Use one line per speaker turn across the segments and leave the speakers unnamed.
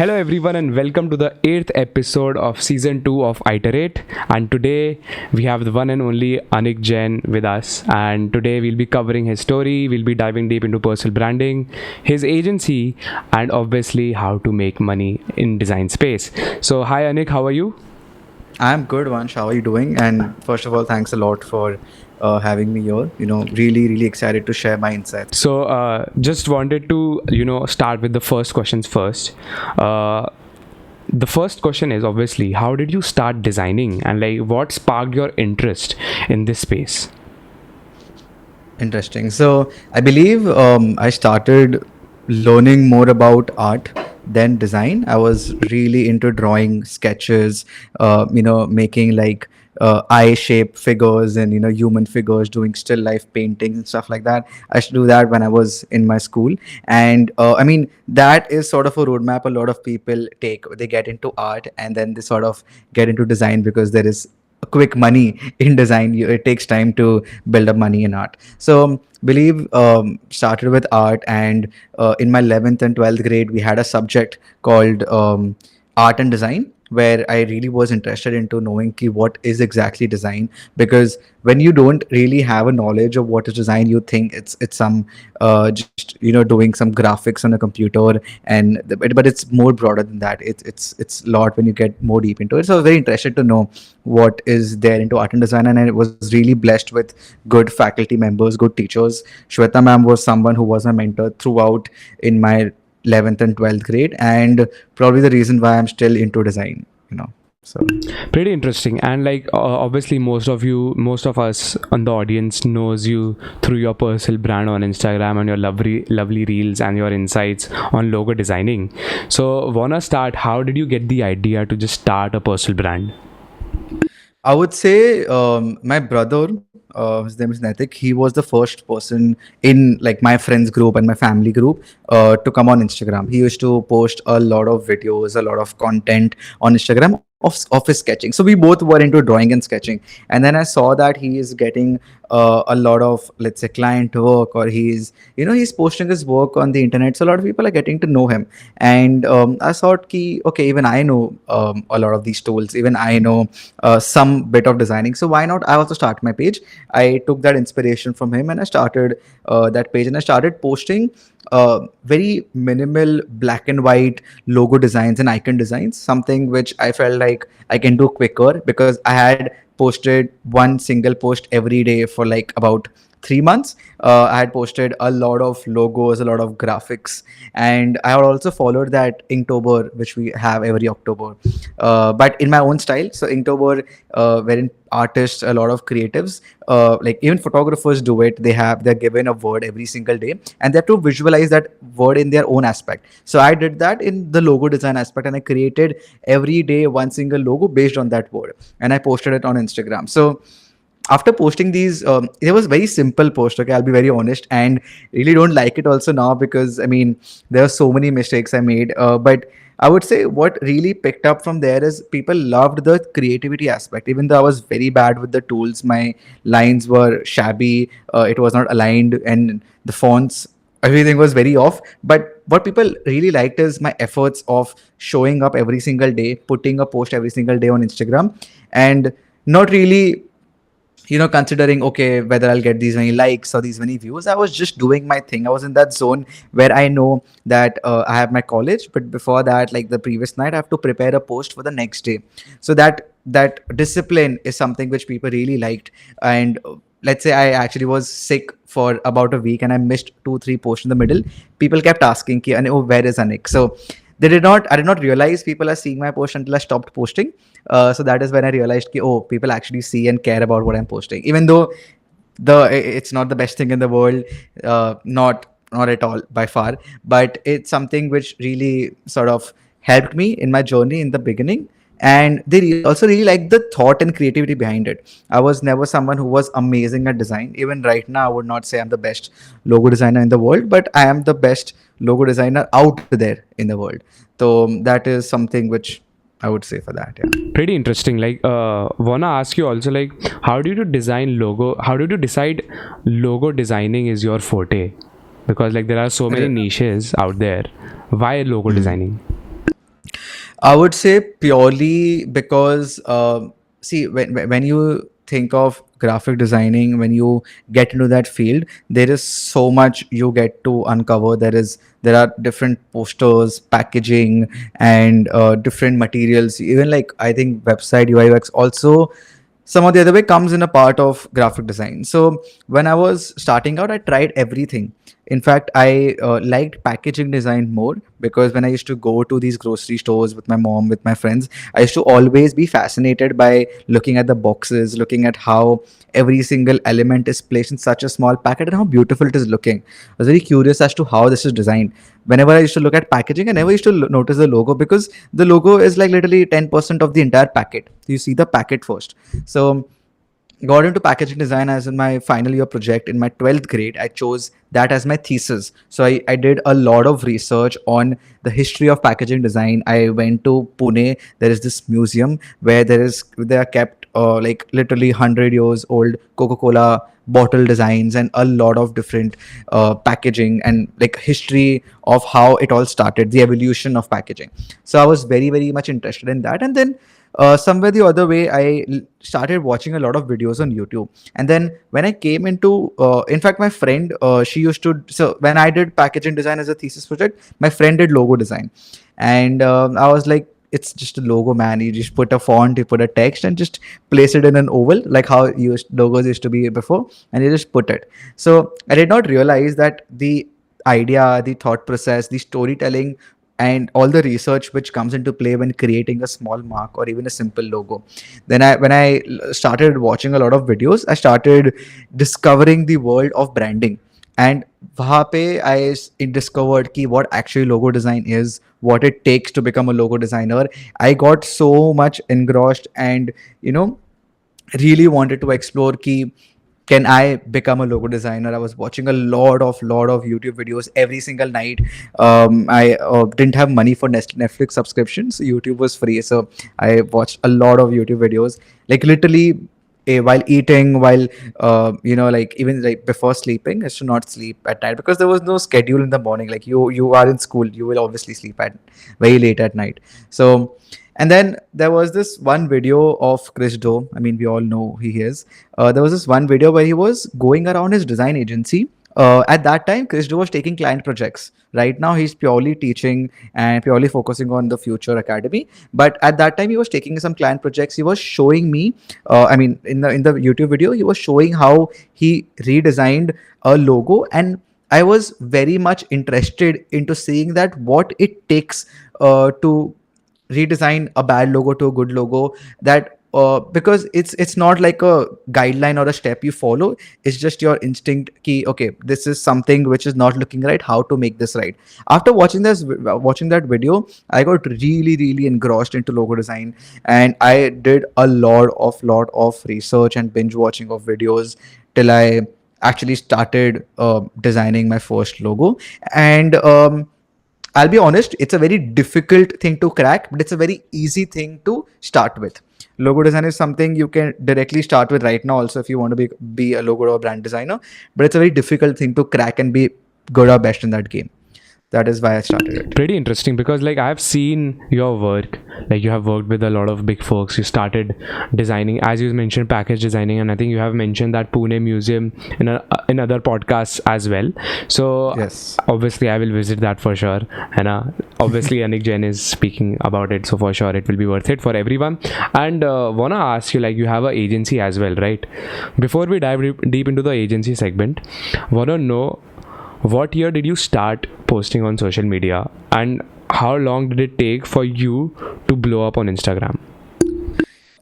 Hello everyone and welcome to the 8th episode of season 2 of Iter8, and today we have the one and only Anik Jain with us, and today we'll be covering his story, we'll be diving deep into personal branding, his agency, and obviously how to make money in design space. So hi Anik, how are you?
I'm good, Vansh. How are you doing? And first of all, thanks a lot for having me here. Really excited to share my insights.
So just wanted to start with the first questions first. The first question is obviously how did you start designing, and like what sparked your interest in this space?
Interesting. So I believe I started learning more about art than design. I was really into drawing sketches, making like eye-shaped figures and human figures, doing still life paintings and stuff like that. I used to do that when I was in my school, and I mean that is sort of a roadmap a lot of people take. They get into art and then they sort of get into design because there is quick money in design. It takes time to build up money in art. So believe started with art, and in my 11th and 12th grade we had a subject called art and design, where I really was interested into knowing what is exactly design. Because when you don't really have a knowledge of what is design, you think it's some just doing some graphics on a computer, and but it's more broader than that. It's a lot when you get more deep into it. So I was very interested to know what is there into art and design, and I was really blessed with good faculty members, good teachers. Shweta ma'am was someone who was my mentor throughout in my 11th and 12th grade, and probably the reason why I'm still into design. So
Pretty interesting. And like obviously most of us on the audience knows you through your personal brand on Instagram and your lovely reels and your insights on logo designing. So wanna start, how did you get the idea to just start a personal brand?
I would say my brother, his name is Naitik. He was the first person in like my friends group and my family group to come on Instagram. He used to post a lot of videos, a lot of content on Instagram of his sketching. So we both were into drawing and sketching. And then I saw that he is getting a lot of, let's say, client work, or he's posting his work on the internet. So a lot of people are getting to know him. And I thought, okay, even I know a lot of these tools. Even I know some bit of designing. So why not I also start my page? I took that inspiration from him and I started that page, and I started posting very minimal black and white logo designs and icon designs, something which I felt like I can do quicker, because I had posted one single post every day for like about 3 months. I had posted a lot of logos, a lot of graphics, and I had also followed that Inktober, which we have every October, but in my own style. So Inktober, wherein artists, a lot of creatives, like even photographers do it. They're given a word every single day, and they have to visualize that word in their own aspect. So I did that in the logo design aspect, and I created every day one single logo based on that word, and I posted it on Instagram. So after posting these, it was very simple post, okay, I'll be very honest, and really don't like it also now, because I mean there are so many mistakes I made, but I would say what really picked up from there is people loved the creativity aspect. Even though I was very bad with the tools, my lines were shabby, it was not aligned, and the fonts, everything was very off. But what people really liked is my efforts of showing up every single day, putting a post every single day on Instagram, and not really considering, okay, whether I'll get these many likes or these many views. I was just doing my thing. I was in that zone where I know that I have my college, but before that, like the previous night, I have to prepare a post for the next day. So that discipline is something which people really liked. And let's say I actually was sick for about a week and I missed 2 3 posts in the middle. People kept asking, oh, where is Anik? So I did not realize people are seeing my post until I stopped posting. So that is when I realized, oh, people actually see and care about what I'm posting, even though it's not the best thing in the world, not at all by far, but it's something which really sort of helped me in my journey in the beginning. And they also really like the thought and creativity behind it. I was never someone who was amazing at design. Even right now, I would not say I'm the best logo designer in the world, but I am the best logo designer out there in the world. So that is something which I would say for that. Yeah.
Pretty interesting. Like wanna ask you also, like how did you design logo, how did you decide logo designing is your forte? Because like there are so many niches out there. Why logo designing?
I would say purely because see when you think of graphic designing, when you get into that field, there is so much you get to uncover. There are different posters, packaging, and different materials. Even like I think website UI UX also some of the other way comes in a part of graphic design. So when I was starting out, I tried everything. In fact, I liked packaging design more because when I used to go to these grocery stores with my mom, with my friends, I used to always be fascinated by looking at the boxes, looking at how every single element is placed in such a small packet and how beautiful it is looking. I was very curious as to how this is designed. Whenever I used to look at packaging, I never used to notice the logo because the logo is like literally 10% of the entire packet. You see the packet first. So got into packaging design as in my final year project in my 12th grade. I chose that as my thesis. So I did a lot of research on the history of packaging design. I went to Pune. There is this museum where they are kept like literally 100 years old Coca-Cola bottle designs and a lot of different packaging and like history of how it all started, the evolution of packaging. So I was very, very much interested in that. And then somewhere the other way, started watching a lot of videos on YouTube. And then when I came into, in fact, my friend, she used to, so when I did packaging design as a thesis project, my friend did logo design. And I was like, it's just a logo, man. You just put a font, you put a text, and just place it in an oval, like how logos used to be before, and you just put it. So I did not realize that the idea, the thought process, the storytelling, and all the research which comes into play when creating a small mark or even a simple logo. Then when I started watching a lot of videos, I started discovering the world of branding. And वहाँ पे discovered कि what actually logo design is, what it takes to become a logo designer. I got so much engrossed and you know really wanted to explore कि can I become a logo designer? I was watching a lot of YouTube videos every single night. I didn't have money for Netflix subscriptions. YouTube was free, so I watched a lot of YouTube videos, like literally. While eating, while like even like before sleeping, I should not sleep at night because there was no schedule in the morning. Like you are in school, you will obviously sleep at very late at night. So and then there was this one video of Chris Do. I mean, we all know who he is. There was this one video where he was going around his design agency. At that time, Chris Do was taking client projects. Right now, he's purely teaching and purely focusing on the Future Academy. But at that time, he was taking some client projects. He was showing me. I mean, in the YouTube video, he was showing how he redesigned a logo, and I was very much interested into seeing that what it takes to redesign a bad logo to a good logo. That because it's not like a guideline or a step you follow. It's just your instinct key. Okay, this is something which is not looking right, how to make this right. After watching that video, I got really engrossed into logo design, and I did a lot of research and binge watching of videos till I actually started designing my first logo. And I'll be honest, it's a very difficult thing to crack, but it's a very easy thing to start with. Logo design is something you can directly start with right now, also, if you want to be a logo or brand designer. But it's a very difficult thing to crack and be good or best in that game. That is why I started it.
Pretty interesting, because like I've seen your work. Like you have worked with a lot of big folks. You started designing, as you mentioned, package designing, and I think you have mentioned that Pune museum in other podcasts as well. So
Yes.
obviously I will visit that for sure. And obviously Anik Jain is speaking about it, so for sure it will be worth it for everyone. And wanna ask you, like you have an agency as well, right? Before we dive deep into the agency segment, wanna know, what year did you start posting on social media, and how long did it take for you to blow up on Instagram?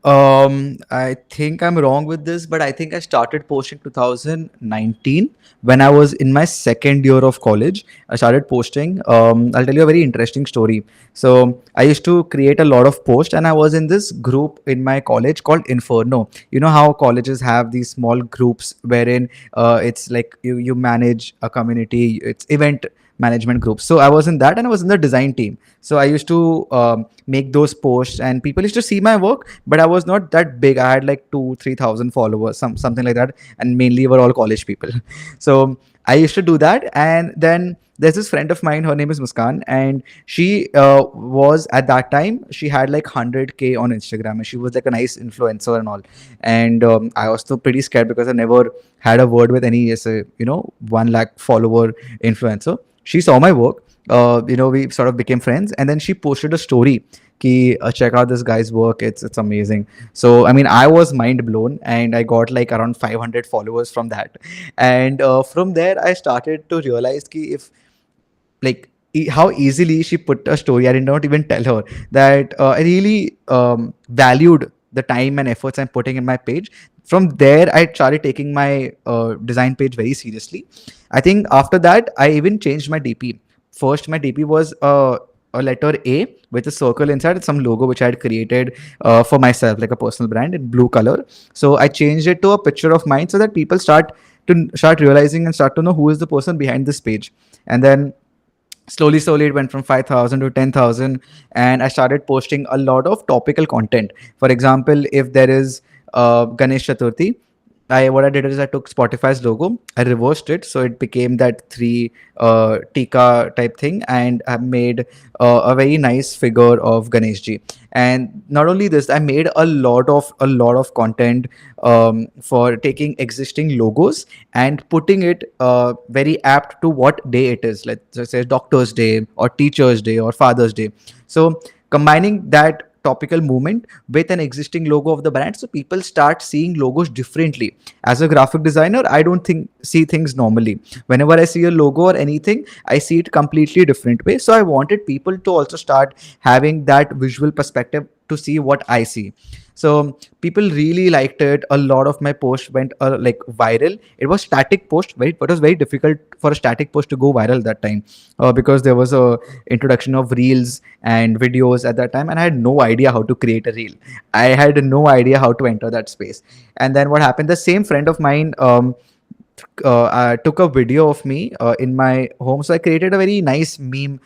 I think I'm wrong with this, but I think I started posting 2019 when I was in my second year of college. I started posting. I'll tell you a very interesting story. So I used to create a lot of posts, and I was in this group in my college called Inferno. You know how colleges have these small groups wherein it's like you manage a community. It's event management groups. So I was in that, and I was in the design team. So I used to make those posts, and people used to see my work, but I was not that big. I had like 2-3 thousand followers, something like that, and mainly were all college people. So I used to do that, and then there's this friend of mine, her name is Muskan, and she was at that time, she had like 100K on Instagram, and she was like a nice influencer and all. And I was still pretty scared because I never had a word with any, as a, 1 lakh follower influencer. She saw my work. We sort of became friends, and then she posted a story. Ki, check out this guy's work. It's amazing. So I mean, I was mind blown, and I got like around 500 followers from that. And from there, I started to realize ki if like how easily she put a story. I did not even tell her that I really valued the time and efforts I'm putting in my page. From there, I started taking my design page very seriously. I think after that, I even changed my DP. First, my DP was a letter A with a circle inside and some logo which I had created for myself, like a personal brand in blue color. So I changed it to a picture of mine so that people start realizing and start to know who is the person behind this page. And then slowly it went from 5,000 to 10,000, and I started posting a lot of topical content. For example, if there is Ganesh Chaturthi, what I did is I took Spotify's logo, I reversed it so it became that three tika type thing, and I made a very nice figure of Ganesh ji. And not only this, I made a lot of content for taking existing logos and putting it very apt to what day it is. Let's say Doctor's Day or Teacher's Day or Father's Day. So combining that topical movement with an existing logo of the brand, so people start seeing logos differently. As a graphic designer, I don't think see things normally. Whenever I see a logo or anything, I see it completely different way. So I wanted people to also start having that visual perspective to see what I see. So people really liked it. A lot of my posts went like viral. It was static post, right? But it was very difficult for a static post to go viral that time because there was a introduction of reels and videos at that time, and I had no idea how to create a reel. I had no idea how to enter that space. And then what happened? The same friend of mine took a video of me in my home. So I created a very nice meme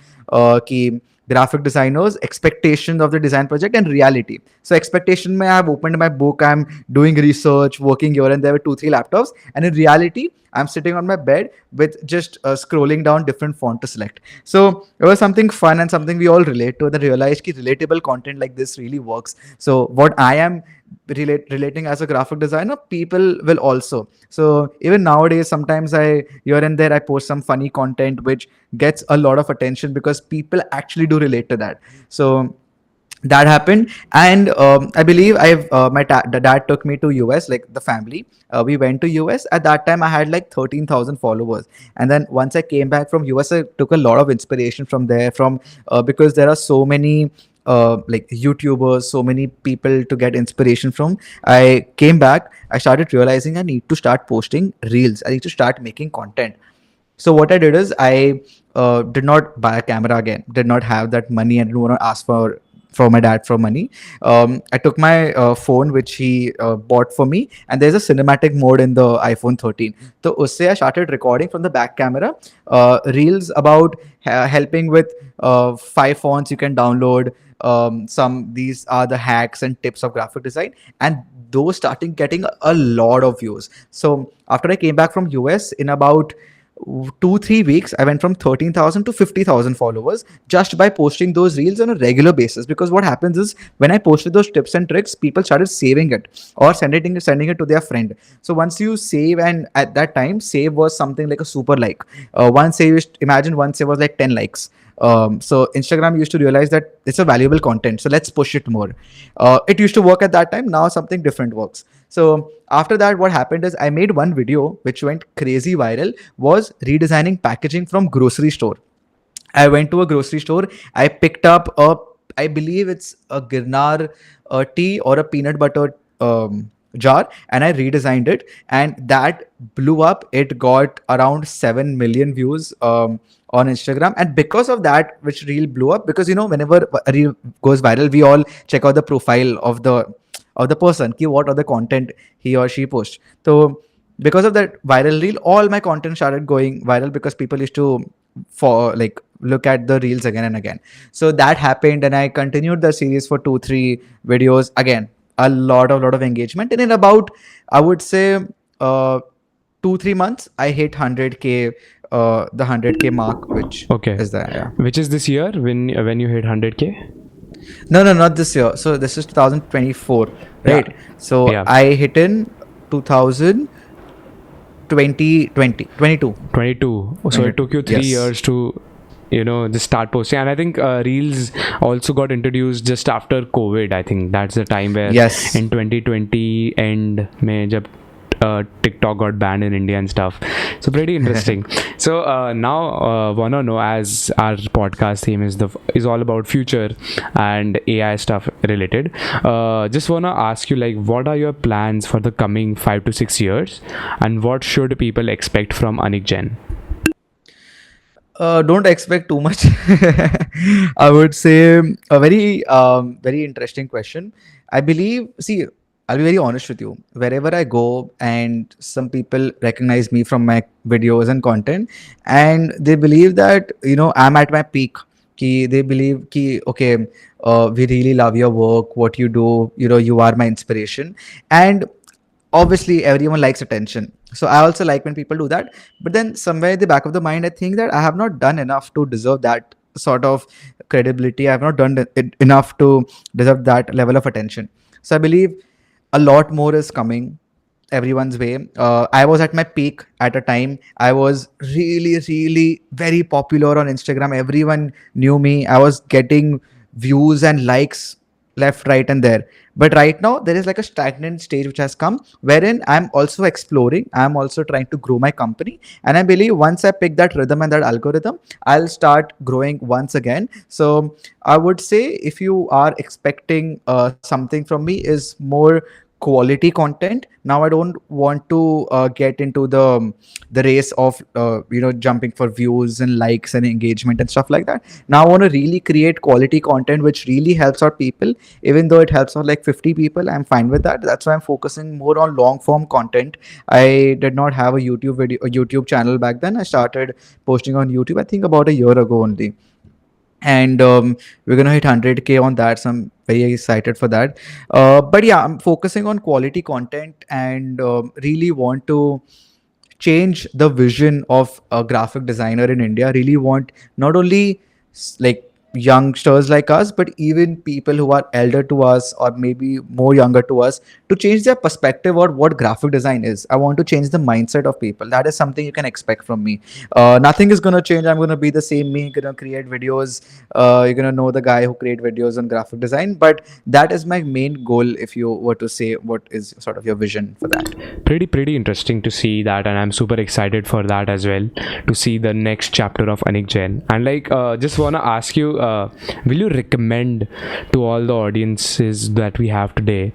ki graphic designers expectations of the design project and reality. So expectation mein I have opened my book, I'm doing research, working here and there with 2-3 laptops, and in reality I'm sitting on my bed with just scrolling down different font to select. So it was something fun and something we all relate to, and then realized ki relatable content like this really works. So what I am relating as a graphic designer, people will also. So even nowadays, sometimes I here and there I post some funny content which gets a lot of attention because people actually do relate to that. So that happened, and I believe the dad took me to US, like the family. We went to US. At that time I had like 13,000 followers, and then once I came back from US, I took a lot of inspiration from there, from because there are so many like YouTubers, so many people to get inspiration from. I came back, I started realizing I need to start posting reels, I need to start making content. So what I did is I did not buy a camera again, did not have that money, I didn't want to ask for my dad for money. I took my phone which he bought for me, and there's a cinematic mode in the iPhone 13. So usse I started recording from the back camera reels about helping with 5 fonts you can download. These are the hacks and tips of graphic design, and those starting getting a lot of views. So after I came back from US, in about 2-3 weeks I went from 13,000 to 50,000 followers just by posting those reels on a regular basis. Because what happens is, when I posted those tips and tricks, people started saving it or sending it to their friend. So once you save, and at that time save was something like a super like, imagine one save was like 10 likes. So Instagram used to realize that it's a valuable content, so let's push it more. It used to work at that time, now something different works. So after that, what happened is I made one video which went crazy viral, was redesigning packaging from grocery store. I went to a grocery store, I picked up I believe it's a Girnar tea or a peanut butter jar, and I redesigned it, and that blew up. It got around 7 million views on Instagram, and because of that, which reel blew up, because whenever a reel goes viral, we all check out the profile of the person, ki what other content he or she posts. So because of that viral reel, all my content started going viral because people used to look at the reels again and again. So that happened, and I continued the series for 2-3 videos. Again, a lot of engagement, and in about, I would say, 2-3 months I hit 100K the 100K mark, which
Okay.
is there. Yeah.
Which is this year when you hit 100K?
No, not this year. So this is 2024,
Yeah.
right? So
Yeah.
I hit in 2020, 22.
22. So it took you 3
Yes.
years to just start posting. And I think reels also got introduced just after COVID. I think that's the time where
Yes.
in 2020 end mein jab TikTok got banned in India and stuff. So pretty interesting. So now wanna know, as our podcast theme is all about future and AI stuff related. Just wanna ask you, like, what are your plans for the coming 5 to 6 years, and what should people expect from Anik Jain?
Don't expect too much. I would say a very interesting question. I believe, see, I'll be very honest with you. Wherever I go, and some people recognize me from my videos and content, and they believe that, I'm at my peak. They believe ki, okay, we really love your work, what you do, you are my inspiration. And obviously everyone likes attention, so I also like when people do that. But then somewhere in the back of the mind, I think that I have not done enough to deserve that sort of credibility. I have not done it enough to deserve that level of attention. So I believe a lot more is coming everyone's way. I was at my peak at a time. I was really very popular on Instagram. Everyone knew me. I was getting views and likes left, right, and there. But right now, there is like a stagnant stage which has come, wherein I'm also exploring. I'm also trying to grow my company. And I believe once I pick that rhythm and that algorithm, I'll start growing once again. So I would say, if you are expecting something from me, is more quality content. Now I don't want to get into the race of jumping for views and likes and engagement and stuff like that. Now I want to really create quality content which really helps out people. Even though it helps out like 50 people, I'm fine with that. That's why I'm focusing more on long form content. I did not have a YouTube channel back then. I started posting on YouTube, I think, about a year ago only. And we're gonna hit 100K on that, so I'm very excited for that. But yeah, I'm focusing on quality content, and really want to change the vision of a graphic designer in India. Really want not only like youngsters like us, but even people who are elder to us or maybe more younger to us, to change their perspective on what graphic design is. I want to change the mindset of people. That is something you can expect from me. Nothing is going to change. I'm going to be the same me, going to create videos. You're going to know the guy who create videos on graphic design. But that is my main goal. If you were to say, what is sort of your vision for that?
Pretty interesting to see that, and I'm super excited for that as well, to see the next chapter of Anik Jain. And like just want to ask you, will you recommend to all the audiences that we have today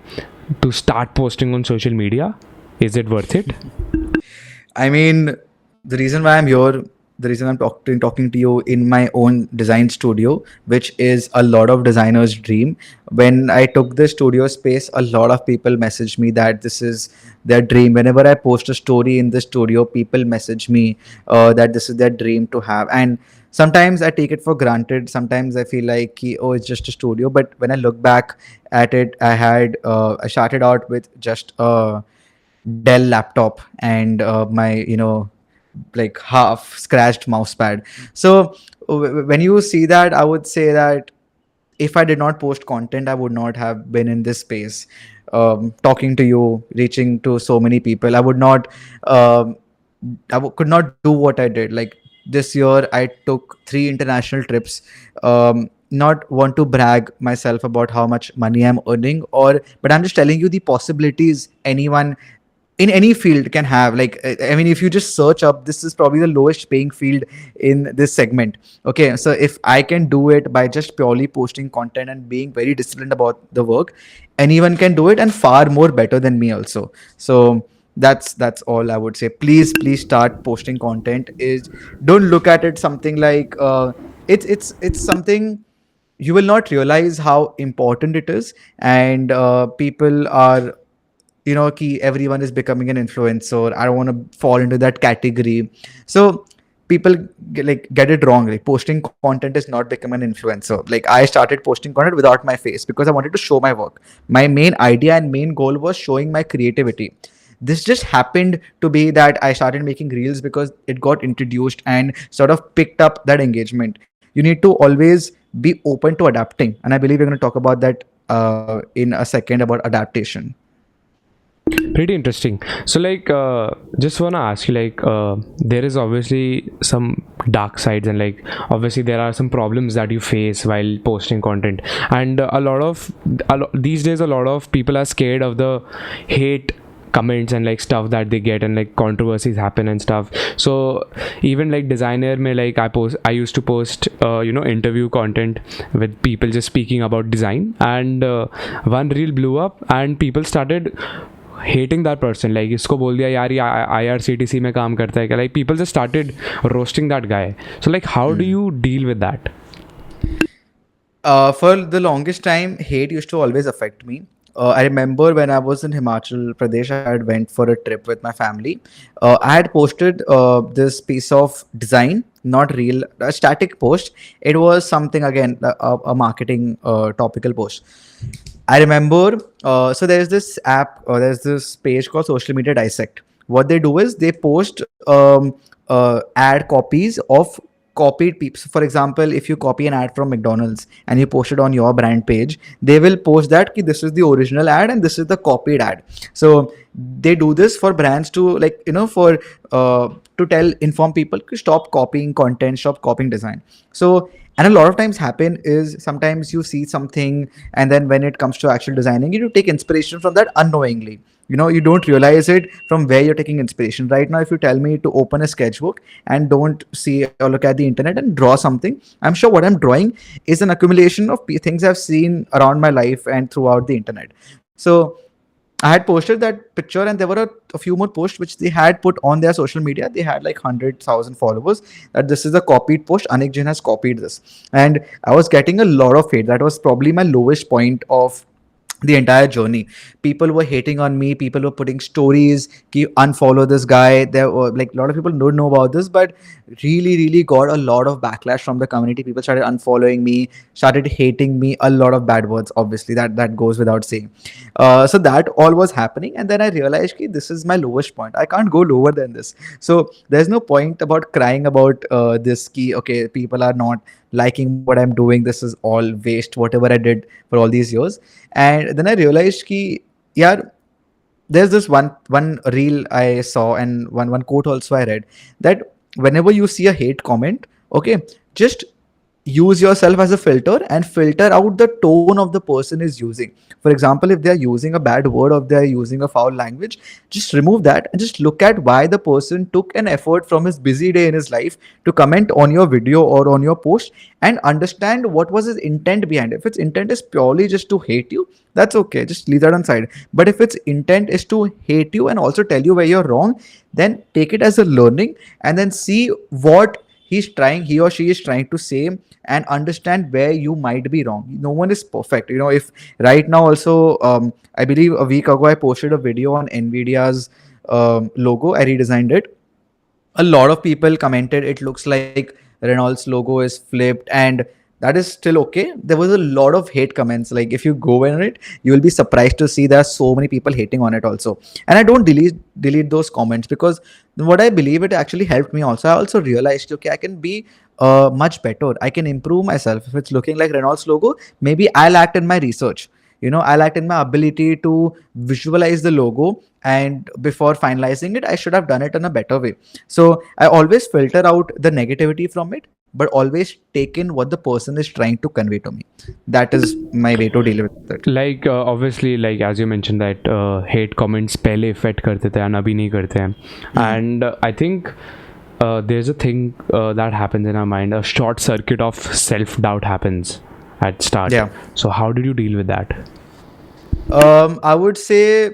to start posting on social media? Is it worth it?
I mean, the reason why I'm here, the reason I'm talking to you in my own design studio, which is a lot of designers' dream. When I took the studio space, a lot of people messaged me that this is their dream. Whenever I post a story in the studio, people message me that this is their dream to have. And sometimes I take it for granted. Sometimes I feel like, oh, it's just a studio. But when I look back at it, I started out with just a Dell laptop and my like half scratched mouse pad. So when you see that, I would say that if I did not post content, I would not have been in this space, talking to you, reaching to so many people. I would not, could not do what I did. Like this year, I took 3 international trips. Not want to brag myself about how much money I'm earning, but I'm just telling you the possibilities anyone in any field can have. Like I mean, if you just search up, this is probably the lowest paying field in this segment. Okay, so if I can do it by just purely posting content and being very disciplined about the work, anyone can do it, and far more better than me also. So that's all I would say. Please start posting content. Is Don't look at it something like it's something you will not realize how important it is. And people are, everyone is becoming an influencer. I don't want to fall into that category. So people get it wrong. Like posting content is not become an influencer. Like I started posting content without my face because I wanted to show my work. My main idea and main goal was showing my creativity. This just happened to be that I started making reels because it got introduced and sort of picked up that engagement. You need to always be open to adapting, and I believe we're going to talk about that in a second about adaptation.
Pretty interesting. So like just want to ask you, like there is obviously some dark sides, and like obviously there are some problems that you face while posting content, and these days a lot of people are scared of the hate comments and like stuff that they get, and like controversies happen and stuff. So even like Dzinr mein, like I used to post interview content with people just speaking about design, and one reel blew up and people started hating that person. Like इसको बोल दिया यार ये IRCTC में काम करता है क्या, like people just started roasting that guy. So like how do you deal with that?
For the longest time, hate used to always affect me. I remember when I was in Himachal Pradesh, I had went for a trip with my family. I had posted this piece of design, not real, a static post. It was something, again, a marketing topical post. I remember, so there's this app, there's this page called Social Media Dissect. What they do is they post ad copies of copied people. So for example, if you copy an ad from McDonald's and you post it on your brand page, they will post that ki this is the original ad and this is the copied ad. So they do this for brands to, like, for to inform people to stop copying content, stop copying design. So, and a lot of times happen is sometimes you see something, and then when it comes to actual designing, you take inspiration from that unknowingly. You don't realize it from where you're taking inspiration. Right now, if you tell me to open a sketchbook and don't see or look at the internet and draw something, I'm sure what I'm drawing is an accumulation of things I've seen around my life and throughout the internet. So I had posted that picture, and there were a few more posts which they had put on their social media. They had like 100,000 followers. That this is a copied post. Anik Jain has copied this, and I was getting a lot of hate. That was probably my lowest point of the entire journey. People were hating on me. People were putting stories, unfollow this guy. There were like a lot of people don't know about this, but really got a lot of backlash from the community. People started unfollowing me, started hating me. A lot of bad words, obviously, that goes without saying. So that all was happening, and then I realized this is my lowest point. I can't go lower than this. So there's no point about crying about this key. Okay, people are not liking what I'm doing. This is all waste, whatever I did for all these years. And then I realized yeah, there's this one reel I saw, and one quote also I read, that whenever you see a hate comment, okay, just use yourself as a filter and filter out the tone of the person is using. For example, if they are using a bad word or they are using a foul language, just remove that and just look at why the person took an effort from his busy day in his life to comment on your video or on your post, and understand what was his intent behind it. If its intent is purely just to hate you, that's okay, just leave that on side. But if its intent is to hate you and also tell you where you're wrong, then take it as a learning and then see what he or she is trying to say, and understand where you might be wrong. No one is perfect. If right now also, I believe a week ago I posted a video on Nvidia's logo. I redesigned it. A lot of people commented it looks like Renault's logo is flipped, and that is still okay. There was a lot of hate comments. Like if you go in it, you will be surprised to see there are so many people hating on it also. And I don't delete those comments, because what I believe, it actually helped me also. I also realized, okay, I can be much better. I can improve myself. If it's looking like Renault's logo, maybe I'll act in my research. I'll act in my ability to visualize the logo, and before finalizing it, I should have done it in a better way. So I always filter out the negativity from it, but always take in what the person is trying to convey to me. That is my way to deal with it.
Like obviously, like as you mentioned that hate comments पहले affect करते थे and अभी नहीं करते हैं. And I think there's a thing that happens in our mind. A short circuit of self-doubt happens at start.
Yeah.
So how did you deal with that?
I would say,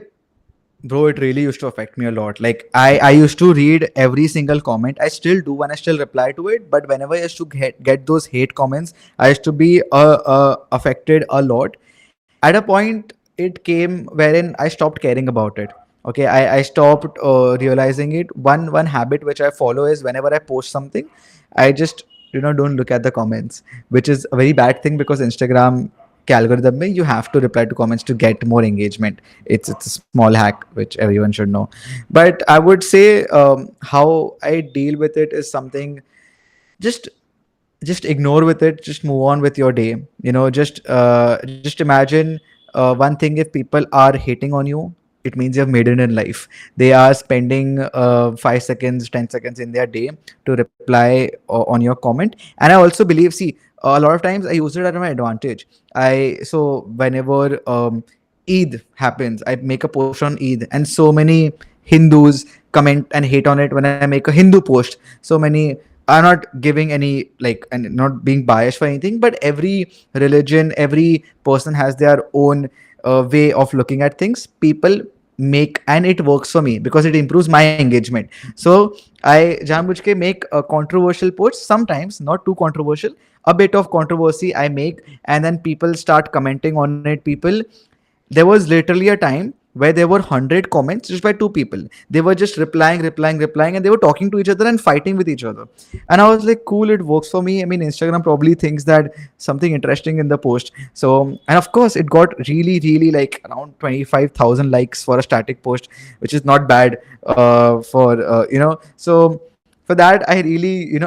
bro, it really used to affect me a lot. Like I used to read every single comment. I still do, and I still reply to it. But whenever I used to get those hate comments, I used to be affected a lot. At a point, it came wherein I stopped caring about it. Okay, I stopped realizing it. One habit which I follow is, whenever I post something, I just don't look at the comments, which is a very bad thing, because Instagram के algorithm में you have to reply to comments to get more engagement. It's a small hack which everyone should know. But I would say how I deal with it is something, just just ignore with it, just move on with your day. Just imagine one thing: if people are hating on you, it means you've made it in life. They are spending 5 seconds, 10 seconds in their day to reply on your comment. And I also believe, see, a lot of times I use it at my advantage. So whenever Eid happens, I make a post on Eid, and so many Hindus comment and hate on it when I make a Hindu post. So many, I'm not giving any, like, and not being biased for anything, but every religion, every person has their own way of looking at things. People make, and it works for me because it improves my engagement. So I janbujke make a controversial posts sometimes, not too controversial, a bit of controversy I make, and then people start commenting on it. There was literally a time where there were 100 comments just by two people. They were just replying, and they were talking to each other and fighting with each other. And I was like, cool, it works for me. I mean, Instagram probably thinks that something interesting in the post. So, and of course, it got really like around 25,000 likes for a static post, which is not bad So for that, I really,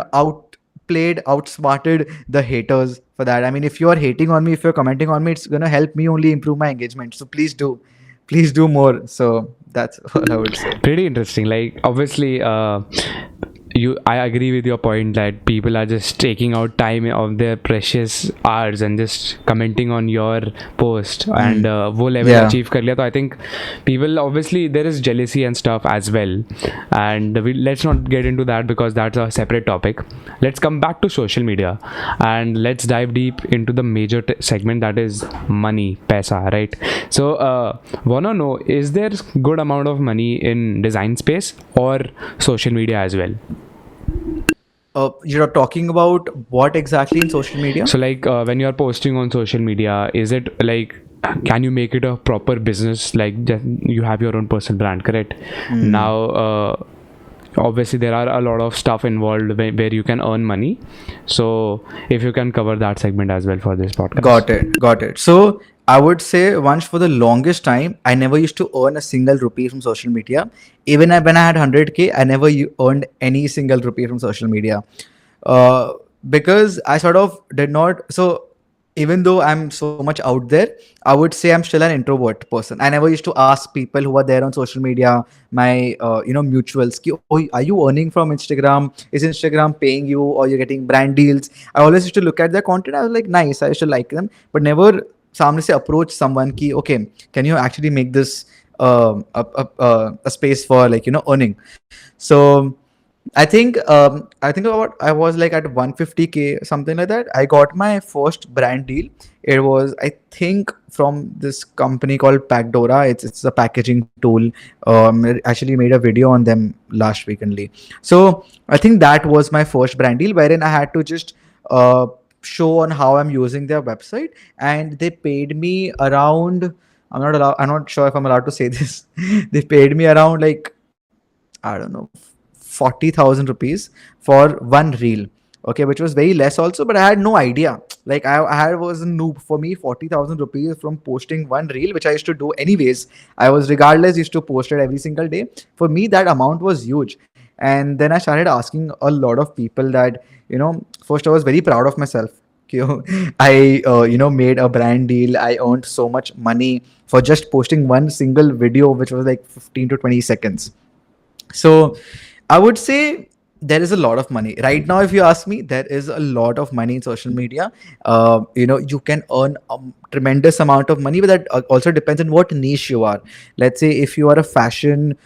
outsmarted the haters for that. I mean, if you are hating on me, if you're commenting on me, it's gonna help me only improve my engagement. So please do more. So that's what I would say.
Pretty interesting. Like, obviously, I agree with your point that people are just taking out time of their precious hours and just commenting on your post and वो level
Yeah.
achieve कर लिया. तो I think people, obviously there is jealousy and stuff as well, and let's not get into that because that's a separate topic. Let's come back to social media and let's dive deep into the major segment, that is money, paisa, right? So wanna know, is there good amount of money in design space or social media as well?
You're talking about what exactly in social media?
So like when you're posting on social media, is it like, can you make it a proper business, like you have your own personal brand, correct? Now obviously there are a lot of stuff involved where you can earn money, so if you can cover that segment as well for this podcast.
Got it. So I would say, once, for the longest time, I never used to earn a single rupee from social media. Even when I had 100K, I never earned any single rupee from social media. Uh, because I sort of did not. So even though I'm so much out there, I would say I'm still an introvert person. I never used to ask people who are there on social media, my mutuals, ki, oh, are you earning from Instagram? Is Instagram paying you, or you're getting brand deals? I always used to look at their content. I was like, nice, I used to like them, but never सामने से approach someone ki, okay, can you actually make this a space for, like, earning? So I was like at 150K, something like that. I got my first brand deal. It was, I think, from this company called Packdora. It's a packaging tool. I actually made a video on them last week only. So I think that was my first brand deal, wherein I had to just show on how I'm using their website, and they paid me around. I'm not sure if I'm allowed to say this. They paid me around, like, I don't know, 40,000 rupees for one reel. Okay, which was very less also, but I had no idea. Like, I was a noob. For me, 40,000 rupees from posting one reel, which I used to do anyways. I was, regardless, used to post it every single day. For me, that amount was huge. And then I started asking a lot of people that, first I was very proud of myself. I made a brand deal. I earned so much money for just posting one single video, which was like 15 to 20 seconds. So I would say there is a lot of money right now. If you ask me, there is a lot of money in social media. You can earn a tremendous amount of money, but that also depends on what niche you are. Let's say if you are a fashion,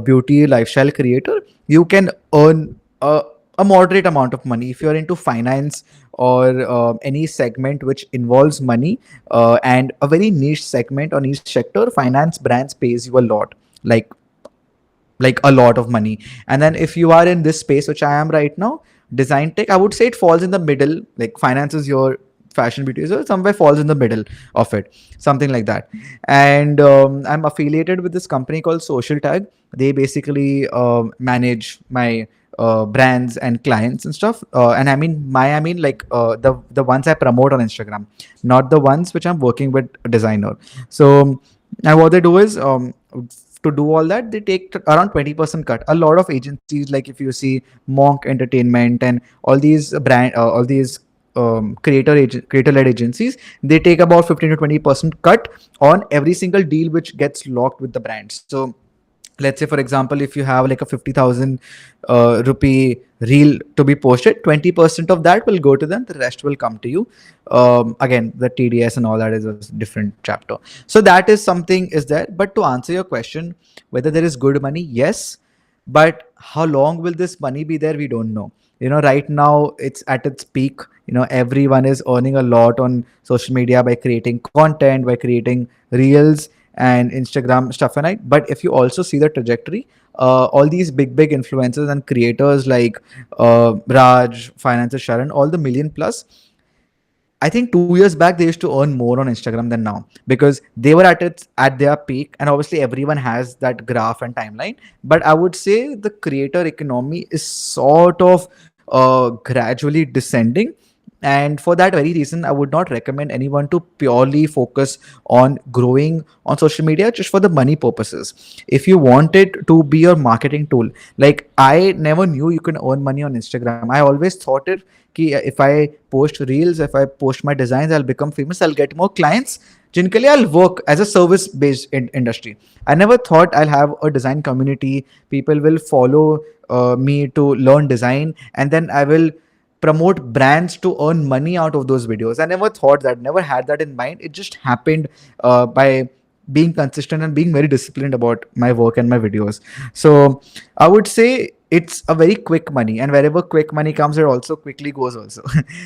beauty, lifestyle creator, you can earn a moderate amount of money. If you're into finance or any segment which involves money, and a very niche segment or niche sector, finance brands pays you a lot, like a lot of money. And then if you are in this space, which I am right now, design tech, I would say it falls in the middle. Like, finance is your fashion, beauty, so somewhere falls in the middle of it, something like that. And I'm affiliated with this company called Social Tag. They basically manage my brands and clients and stuff. And I mean like the ones I promote on Instagram, not the ones which I'm working with a designer. So and what they do is to do all that, they take around 20% cut. A lot of agencies, like if you see Monk Entertainment and all these all these creator-led agencies, they take about 15 to 20% cut on every single deal which gets locked with the brand. So let's say, for example, if you have like a 50,000 rupee reel to be posted, 20% of that will go to them, the rest will come to you. Again, the TDS and all that is a different chapter. So that is something is there. But to answer your question, whether there is good money, yes. But how long will this money be there? We don't know. Right now it's at its peak. Everyone is earning a lot on social media by creating content, by creating reels and Instagram stuff and like. But if you also see the trajectory, all these big influencers and creators like Raj, Finances Sharon, all the million plus, I think 2 years back they used to earn more on Instagram than now because they were at their peak, and obviously everyone has that graph and timeline. But I would say the creator economy is sort of gradually descending, and for that very reason, I would not recommend anyone to purely focus on growing on social media just for the money purposes. If you want it to be your marketing tool, like I never knew you can earn money on Instagram. I always thought it if I post reels, if I post my designs, I'll become famous, I'll get more clients. Jinkali, I'll work as a service based industry. I never thought I'll have a design community. People will follow me to learn design, and then I will promote brands to earn money out of those videos. I never thought that, never had that in mind. It just happened by being consistent and being very disciplined about my work and my videos. So I would say it's a very quick money, and wherever quick money comes, it also quickly goes also.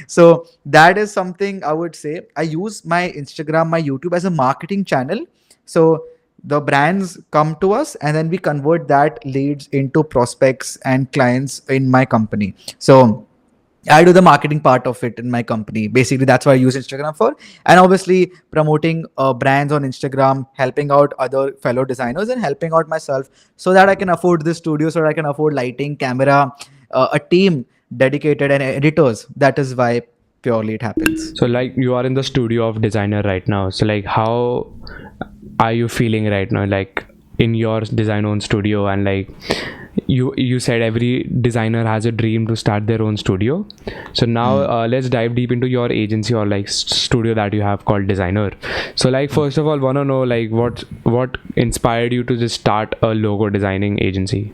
So that is something I would say. I use my Instagram, my YouTube as a marketing channel. So the brands come to us and then we convert that leads into prospects and clients in my company. So I do the marketing part of it in my company. Basically, that's what I use Instagram for. And obviously, promoting brands on Instagram, helping out other fellow designers, and helping out myself so that I can afford this studio, so that I can afford lighting, camera, a team dedicated, and editors. That is why purely it happens.
So like you are in the studio of Dzinr right now. So like how are you feeling right now? Like in your design own studio, and like you said every designer has a dream to start their own studio. So now let's dive deep into your agency or like studio that you have called Dzinr. So like first of all, want to know like what inspired you to just start a logo designing agency?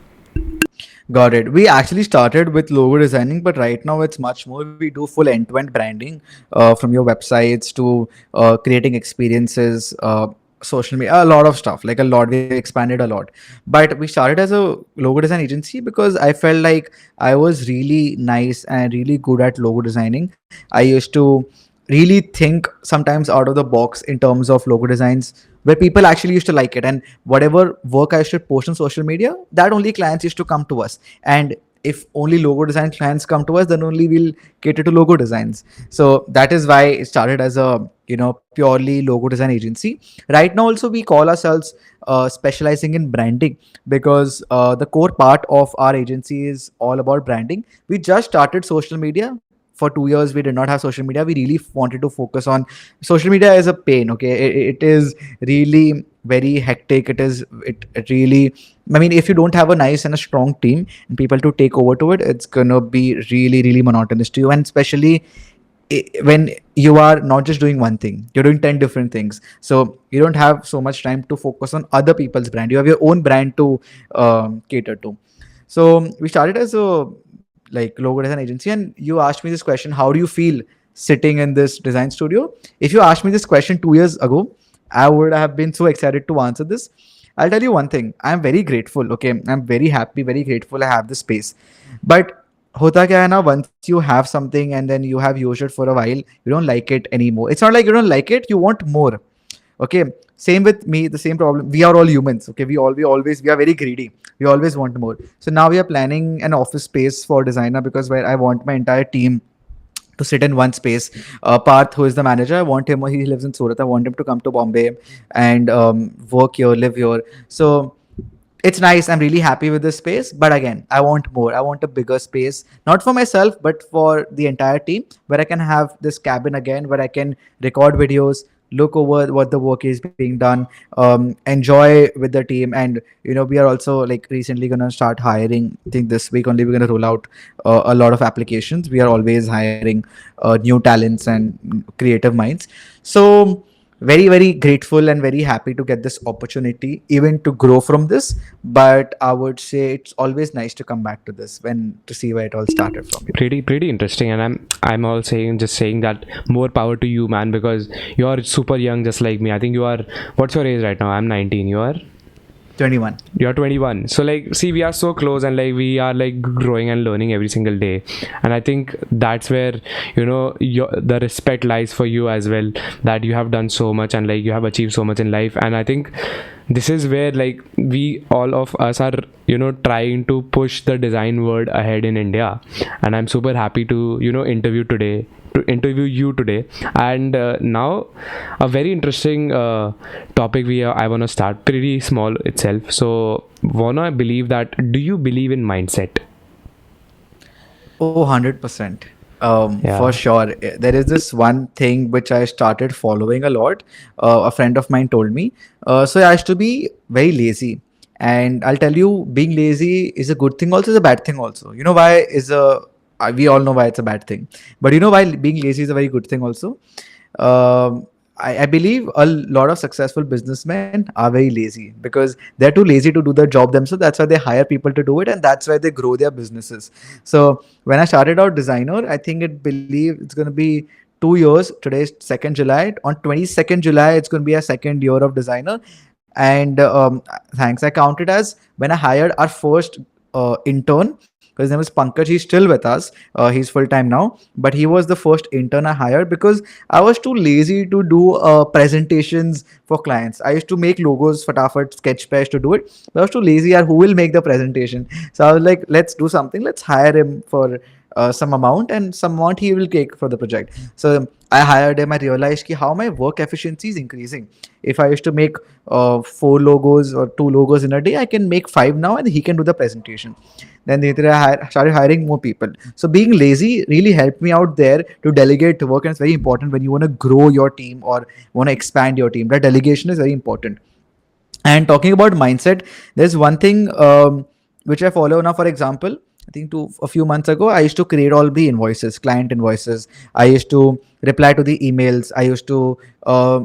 Got it. We actually started with logo designing, but right now it's much more. We do full end-to-end branding, from your websites to creating experiences, social media, a lot of stuff. Like a lot, we expanded a lot. But we started as a logo design agency because I felt like I was really nice and really good at logo designing. I used to really think sometimes out of the box in terms of logo designs where people actually used to like it, and whatever work I should post on social media, that only clients used to come to us. And if only logo design clients come to us, then only we'll cater to logo designs. So that is why it started as a purely logo design agency. Right now also we call ourselves specializing in branding because the core part of our agency is all about branding. We just started social media. For 2 years we did not have social media. We really wanted to focus on social media. Is a pain, okay? It is really very hectic. It really, I mean, if you don't have a nice and a strong team and people to take over to it, it's gonna be really monotonous to you. And especially when you are not just doing one thing, you're doing 10 different things, so you don't have so much time to focus on other people's brand. You have your own brand to cater to. So we started as a like logo design agency, and you asked me this question: how do you feel sitting in this design studio? If you asked me this question 2 years ago, I would have been so excited to answer this. I'll tell you one thing: I'm very grateful. Okay, I'm very happy, very grateful I have this space. But hota kya hai na, once you have something and then you have used it for a while, you don't like it anymore. It's not like you don't like it, you want more. Okay, same with me, the same problem. We are all humans. Okay, we always we are very greedy. We always want more. So now we are planning an office space for Dzinr because where I want my entire team to sit in one space. Parth, who is the manager, I want him. He lives in Surat. I want him to come to Bombay and work here, live here. So it's nice. I'm really happy with this space. But again, I want more. I want a bigger space, not for myself, but for the entire team, where I can have this cabin again, where I can record videos, look over what the work is being done, enjoy with the team. And, we are also like recently going to start hiring. I think this week only we're going to roll out a lot of applications. We are always hiring new talents and creative minds. So, very very grateful and very happy to get this opportunity, even to grow from this. But I would say it's always nice to come back to this, when to see where it all started from.
Pretty interesting, and I'm all saying that more power to you, man, because you're super young, just like me. I think you are. What's your age right now? I'm 19. You are.
21.
You're 21. So like, see, we are so close, and like we are like growing and learning every single day. And I think that's where the respect lies for you as well, that you have done so much and like you have achieved so much in life. And I think this is where like we all of us are trying to push the design world ahead in India. And I'm super happy to interview you today. And now a very interesting topic I want to start, pretty small itself. So wanna believe that, do you believe in mindset?
Oh, 100%.
Yeah.
For sure. There is this one thing which I started following a lot. A friend of mine told me. So I used to be very lazy. And I'll tell you, being lazy is a good thing also, is a bad thing also. You know why we all know why it's a bad thing. But you know why being lazy is a very good thing also? I believe a lot of successful businessmen are very lazy, because they're too lazy to do the job themselves. That's why they hire people to do it, and that's why they grow their businesses. So when I started out Dzinr, I think it's going to be 2 years. Today's 2nd July. On 22nd July, it's going to be a second year of Dzinr. And thanks, I counted as when I hired our first intern, because his name is Pankaj. He's still with us. He's full time now, but he was the first intern I hired, because I was too lazy to do presentations for clients. I used to make logos, fatafat, sketch page to do it. But I was too lazy. Who will make the presentation? So I was like, let's do something. Let's hire him for some amount, and some amount he will take for the project. So I hired him. I realized how my work efficiency is increasing. If I used to make 4 logos or 2 logos in a day, I can make 5 now, and he can do the presentation. Then later I started hiring more people. So being lazy really helped me out there to delegate work, and it's very important when you want to grow your team or want to expand your team. That delegation is very important. And talking about mindset, there's one thing which I follow now. For example, I think a few months ago, I used to create all the invoices, client invoices. I used to reply to the emails. I used to,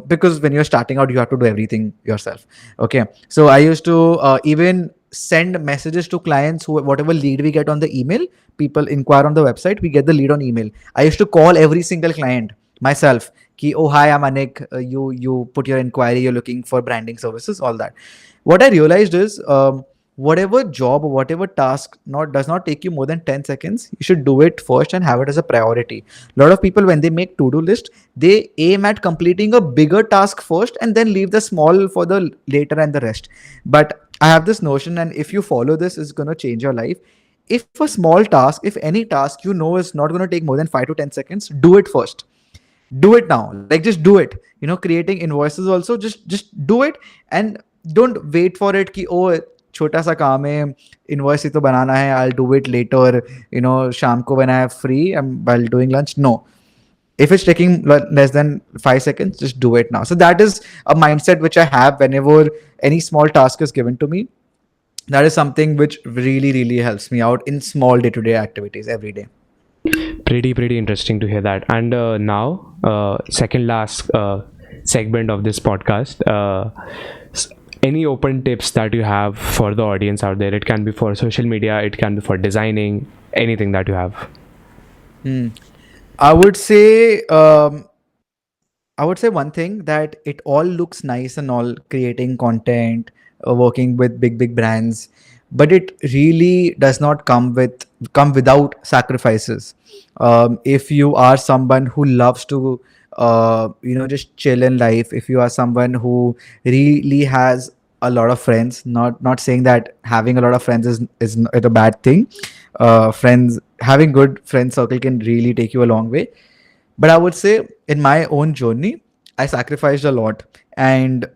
because when you're starting out, you have to do everything yourself. Okay. So I used to even send messages to clients, whatever lead we get on the email, people inquire on the website, we get the lead on email. I used to call every single client myself. Oh, hi, I'm Anik. You put your inquiry, you're looking for branding services, all that. What I realized is, whatever job or whatever task does not take you more than 10 seconds, you should do it first and have it as a priority. A lot of people, when they make to-do list, they aim at completing a bigger task first and then leave the small for the later and the rest. But I have this notion, and if you follow this, it's going to change your life. If a small task, if any task is not going to take more than 5 to 10 seconds, do it first. Do it now. Like, just do it. Creating invoices also, just do it, and don't wait for it ki, oh, छोटा सा काम है, invoice ही तो बनाना है, I'll do it later, शाम को when I have free, while doing lunch. No. If it's taking less than 5 seconds, just do it now. So that is a mindset which I have whenever any small task is given to me. That is something which really, really helps me out in small day-to-day activities every day.
Pretty interesting to hear that. And now, second last segment of this podcast. Any open tips that you have for the audience out there? It can be for social media, it can be for designing, anything that you have.
I would say one thing, that it all looks nice and all, creating content, working with big brands, but it really does not come without sacrifices. If you are someone who loves to just chill in life, if you are someone who really has a lot of friends, not saying that having a lot of friends is a bad thing. Having good friend circle can really take you a long way. But I would say, in my own journey, I sacrificed a lot. And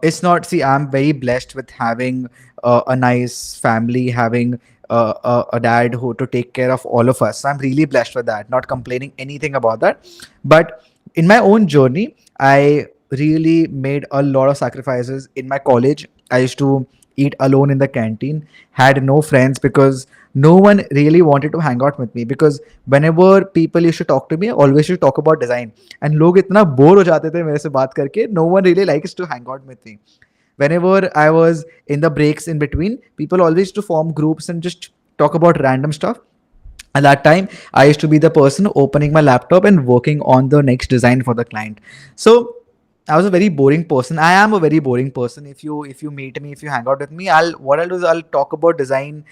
it's not, see, I'm very blessed with having a nice family, having a dad who to take care of all of us. So I'm really blessed with that, not complaining anything about that. But in my own journey, I really made a lot of sacrifices. In my college, I used to eat alone in the canteen, had no friends because no one really wanted to hang out with me, because whenever people used to talk to me, I always used to talk about design. And लोग इतना bore हो जाते थे मेरे से बात करके, no one really likes to hang out with me. Whenever I was in the breaks in between, people always used to form groups and just talk about random stuff. At that time, I used to be the person opening my laptop and working on the next design for the client. So I was a very boring person. I am a very boring person. If you meet me, if you hang out with me, I'll do is I'll talk about design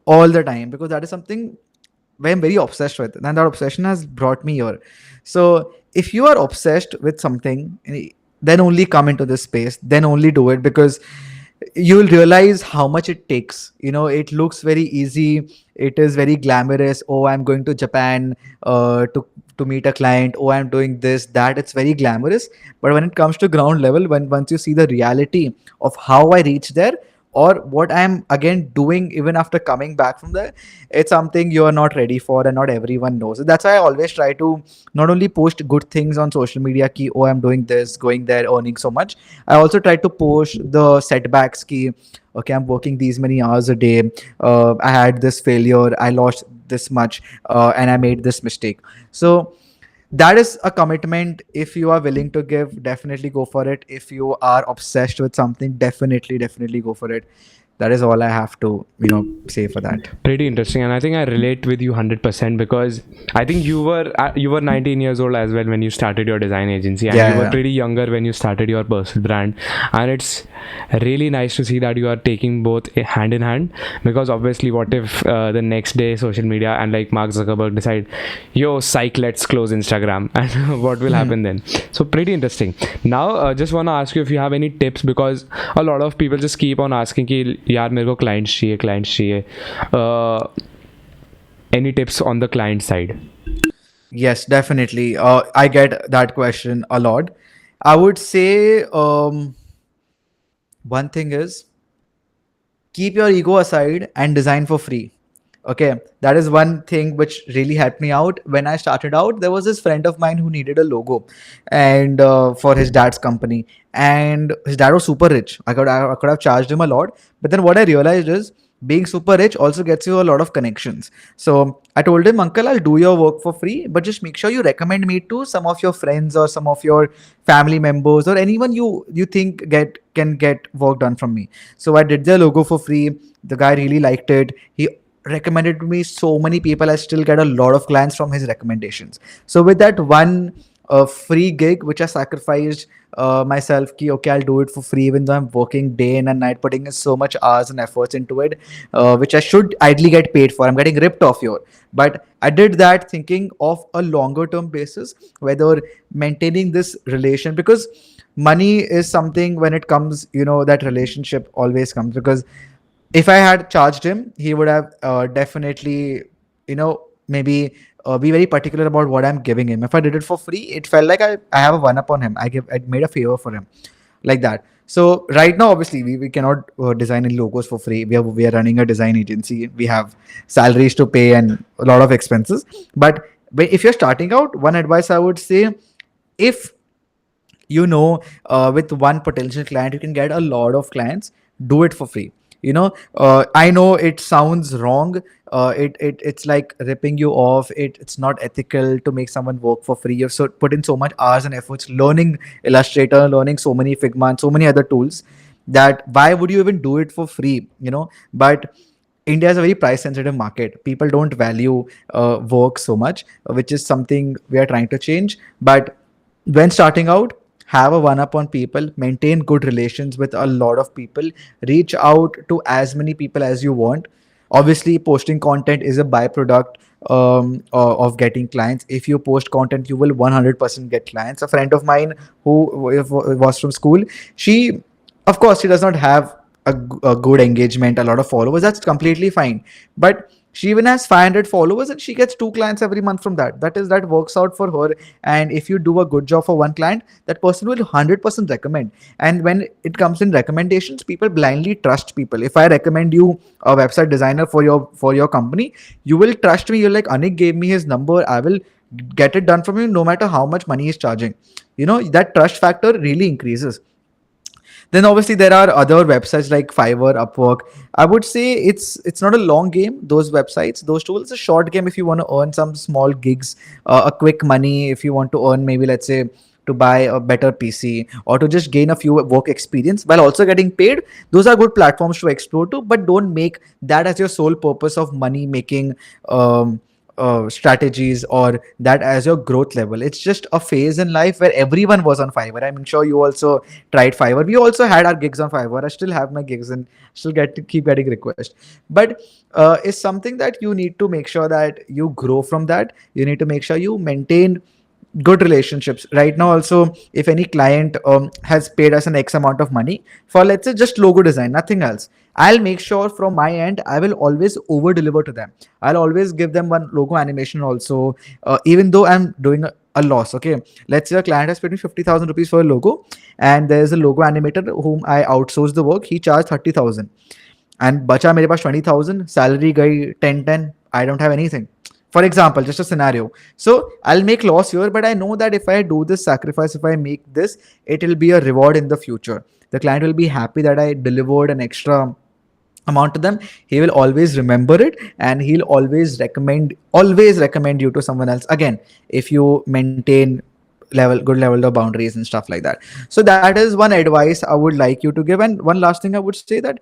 all the time, because that is something where I'm very obsessed with, and that obsession has brought me here. So if you are obsessed with something, then only come into this space, then only do it, because you'll realize how much it takes. It looks very easy, it is very glamorous. Oh, I'm going to Japan to meet a client. Oh, I'm doing this, that. It's very glamorous. But when it comes to ground level, when once you see the reality of how I reached there, or what I'm again doing even after coming back from there, it's something you are not ready for, and not everyone knows. That's why I always try to not only post good things on social media, ki, oh, I'm doing this, going there, earning so much. I also try to post the setbacks, ki, okay, I'm working these many hours a day, I had this failure, I lost this much, and I made this mistake. So that is a commitment. If you are willing to give, definitely go for it. If you are obsessed with something, definitely go for it. That is all I have to say for that.
Pretty interesting, and I think I relate with you 100% because I think you were 19 years old as well when you started your design agency, and you were pretty younger when you started your personal brand. And it's really nice to see that you are taking both hand in hand, because obviously what if the next day social media and like Mark Zuckerberg decide, yo, psych, let's close Instagram, and what will happen then? So pretty interesting. Now just want to ask you if you have any tips, because a lot of people just keep on asking कि यार मेरे को clients चाहिए. Any tips on the client side?
Yes, definitely. I get that question a lot. I would say one thing is, keep your ego aside and design for free. Okay, that is one thing which really helped me out. When I started out, there was this friend of mine who needed a logo, and for his dad's company, and his dad was super rich. I could have charged him a lot, but then what I realized is, being super rich also gets you a lot of connections. So I told him, Uncle, I'll do your work for free, but just make sure you recommend me to some of your friends or some of your family members or anyone you think can get work done from me. So I did their logo for free. The guy really liked it. He recommended to me so many people. I still get a lot of clients from his recommendations. So with that one free gig, which I sacrificed myself, ki, okay, I'll do it for free, even though I'm working day in and night, putting in so much hours and efforts into it, which I should ideally get paid for. I'm getting ripped off here. But I did that thinking of a longer term basis, whether maintaining this relation, because money is something, when it comes, that relationship always comes. Because if I had charged him, he would have definitely, maybe be very particular about what I'm giving him. If I did it for free, it felt like I have a one up on him. I made a favor for him, like that. So right now, obviously, we cannot design any logos for free. We are running a design agency. We have salaries to pay and a lot of expenses. But if you're starting out, one advice I would say, if with one potential client you can get a lot of clients, do it for free. I know it sounds wrong. It's like ripping you off. It's not ethical to make someone work for free. You've put in so much hours and efforts learning Illustrator, learning so many Figma and so many other tools, that why would you even do it for free? But India is a very price sensitive market. People don't value work so much, which is something we are trying to change. But when starting out, have a one up on people, maintain good relations with a lot of people, reach out to as many people as you want. Obviously, posting content is a byproduct of getting clients. If you post content, you will 100% get clients. A friend of mine who was from school, she, of course, she does not have a good engagement, a lot of followers. That's completely fine. But She even has 500 followers and she gets 2 clients every month from that. That works out for her. And if you do a good job for one client, that person will 100% recommend. And when it comes in recommendations, people blindly trust people. If I recommend you a website designer for your company, you will trust me. You're like, Anik gave me his number. I will get it done from him no matter how much money he's charging. That trust factor really increases. Then obviously there are other websites like Fiverr, Upwork. I would say it's not a long game. Those websites, those tools, it's a short game if you want to earn some small gigs, a quick money. If you want to earn maybe let's say to buy a better PC or to just gain a few work experience while also getting paid. Those are good platforms to explore to, but don't make that as your sole purpose of money making. Strategies or that as your growth level. It's just a phase in life where everyone was on Fiverr. I'm sure you also tried Fiverr. We also had our gigs on Fiverr. I still have my gigs and still get to keep getting requests. But it's something that you need to make sure that you grow from that. You need to make sure you maintain good relationships. Right now also, if any client has paid us an X amount of money for let's say just logo design, nothing else, I'll make sure from my end I will always over deliver to them. I'll always give them one logo animation also, even though I'm doing a loss. Okay, let's say a client has paid me 50,000 rupees for a logo and there's a logo animator whom I outsource the work. He charged 30,000 and bacha mere paas 20,000, salary gayi 10. I don't have anything. For example, just a scenario. So I'll make loss here, but I know that if I do this sacrifice, if I make this, it will be a reward in the future. The client will be happy that I delivered an extra amount to them. He will always remember it and he'll always recommend you to someone else. Again, if you maintain good level of boundaries and stuff like that. So that is one advice I would like you to give. And one last thing I would say that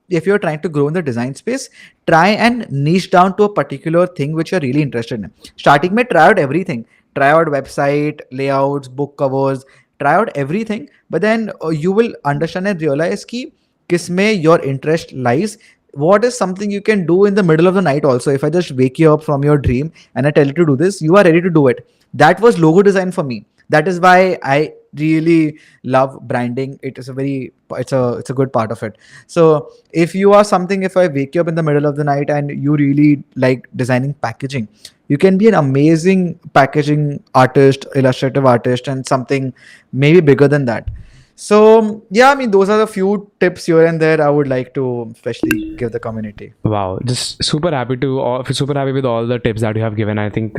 if you're trying to grow in the design space, try and niche down to a particular thing which you're really interested in. Starting may try out everything. Try out website, layouts, book covers, try out everything. But then you will understand and realize ki kisme your interest lies. What is something you can do in the middle of the night also? If I just wake you up from your dream and I tell you to do this, you are ready to do it. That was logo design for me. That is why I really love branding. It's a good part of it. So if I wake you up in the middle of the night and you really like designing packaging, you can be an amazing packaging artist, illustrative artist, and something maybe bigger than that. So yeah, I mean, those are the few tips here and there I would like to especially give the community.
Wow, just super happy with all the tips that you have given. I think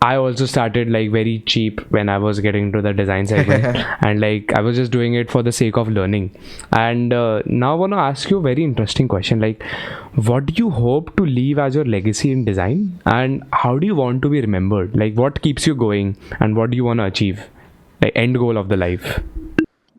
I also started like very cheap when I was getting into the design segment and like I was just doing it for the sake of learning. And now I want to ask you a very interesting question, like what do you hope to leave as your legacy in design and how do you want to be remembered? Like what keeps you going and what do you want to achieve? Like end goal of the life.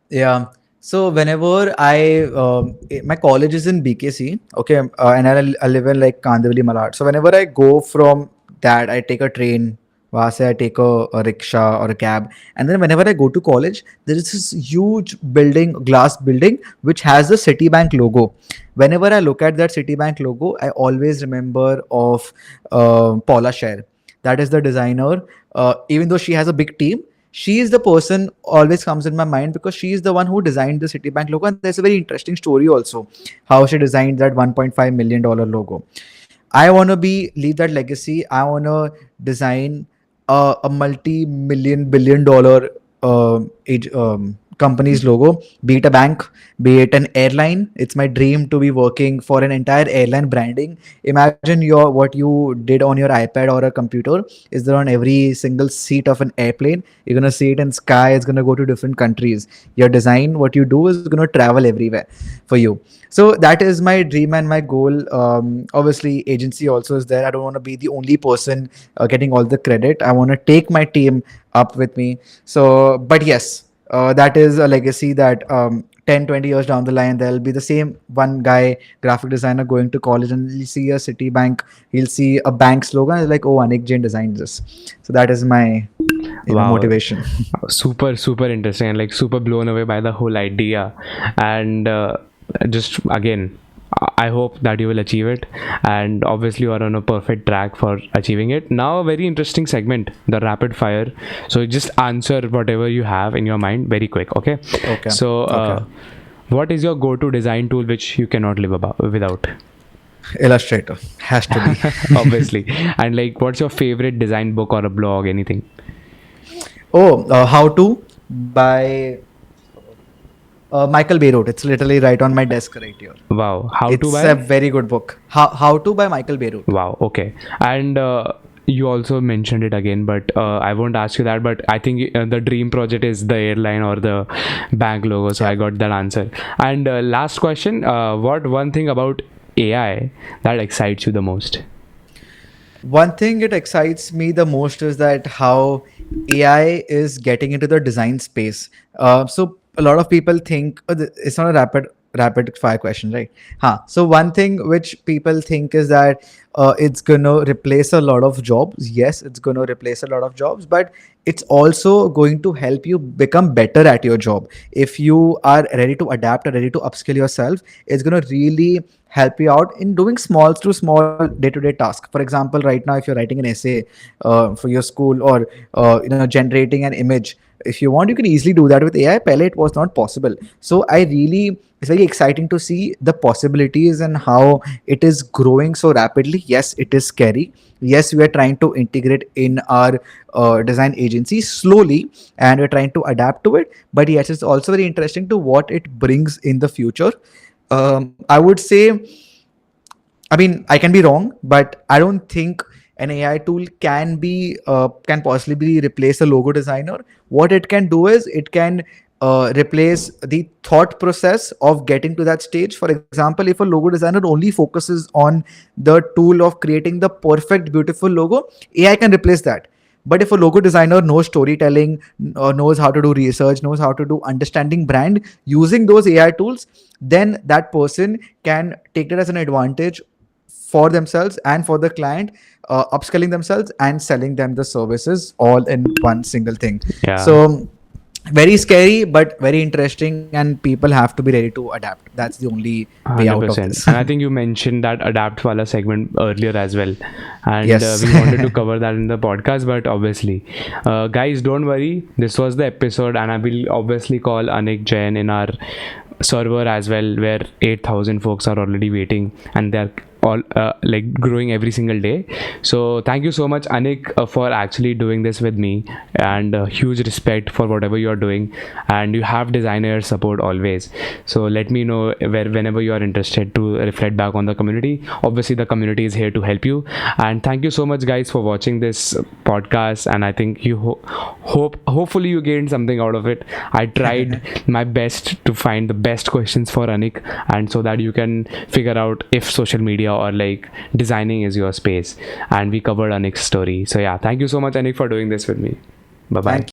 Yeah. So whenever my college is in BKC, okay, and I live in like Kandivali, Malad. So whenever I go from that, I take a train. वहाँ से I take a rickshaw or a cab, and then whenever I go to college, there is this huge building, glass building, which has the Citibank logo. Whenever I look at that Citibank logo, I always remember of Paula Scher. That is the designer. Even though she has a big team, she is the person always comes in my mind because she is the one who designed the Citibank logo. And there's a very interesting story also, how she designed that $1.5 million logo. I want to leave that legacy. I want to design a multi-million billion dollar company's logo, be it a bank, be it an airline. It's my dream to be working for an entire airline branding. Imagine what you did on your iPad or a computer is there on every single seat of an airplane. You're going to see it in sky. It's going to go to different countries. Your design, what you do is going to travel everywhere for you. So that is my dream and my goal. Obviously, agency also is there. I don't want to be the only person getting all the credit. I want to take my team up with me. So, but yes, that is a legacy that 10, 20 years down the line, there'll be the same one guy, graphic designer, going to college and he'll see a Citibank, he'll see a bank slogan, and he's like, oh, Anik Jain designed this. So that is my motivation.
Super interesting and like super blown away by the whole idea. And just again, I hope that you will achieve it, and obviously you are on a perfect track for achieving it. Now a very interesting segment, the rapid fire. So just answer whatever you have in your mind very quick. Okay. So what is your go-to design tool which you cannot live without?
Illustrator has to be.
Obviously. And like, what's your favorite design book or a blog, anything?
How to by Michael Bay wrote. It's literally right on my desk right here.
Wow. How to
It's a
buy?
very good book. How to by Michael Bay wrote.
Wow. Okay. And you also mentioned it again, but I won't ask you that. But I think the dream project is the airline or the bank logo. So I got that answer. And last question: what one thing about AI that excites you the most?
One thing it excites me the most is that how AI is getting into the design space. So a lot of people think it's not a rapid fire question, right? So one thing which people think is that it's gonna replace a lot of jobs. Yes, it's gonna replace a lot of jobs, but it's also going to help you become better at your job. If you are ready to adapt or ready to upskill yourself, it's gonna really help you out in doing small to small day-to-day tasks. For example, right now, if you're writing an essay for your school or generating an image, if you want, you can easily do that with AI. Pehle, it was not possible. So it's very exciting to see the possibilities and how it is growing so rapidly. Yes, it is scary. Yes, we are trying to integrate in our design agency slowly, and we're trying to adapt to it. But yes, it's also very interesting to what it brings in the future. I would say, I mean, I can be wrong, but I don't think an AI tool can possibly replace a logo designer. What it can do is it can replace the thought process of getting to that stage. For example, if a logo designer only focuses on the tool of creating the perfect, beautiful logo, AI can replace that. But if a logo designer knows storytelling, knows how to do research, knows how to do understanding brand using those AI tools, then that person can take that as an advantage for themselves and for the client, upskilling themselves and selling them the services all in one single thing.
Yeah.
So very scary, but very interesting, and people have to be ready to adapt. That's the only way out of
100%.
this.
And I think you mentioned that adapt wala segment earlier as well. And
Yes.
we wanted to cover that in the podcast, but obviously, guys, don't worry. This was the episode, and I will obviously call Anik Jain in our server as well, where 8,000 folks are already waiting, and they're all like growing every single day. So thank you so much, Anik, for actually doing this with me, and huge respect for whatever you're doing, and you have designer support always. So let me know whenever you are interested to reflect back on the community. Obviously the community is here to help you. And thank you so much, guys, for watching this podcast, and I think you hopefully you gained something out of it. I tried my best to find the best questions for Anik, and so that you can figure out if social media or like designing is your space. And we covered Anik's story. So yeah, thank you so much, Anik, for doing this with me. Bye bye.
Thank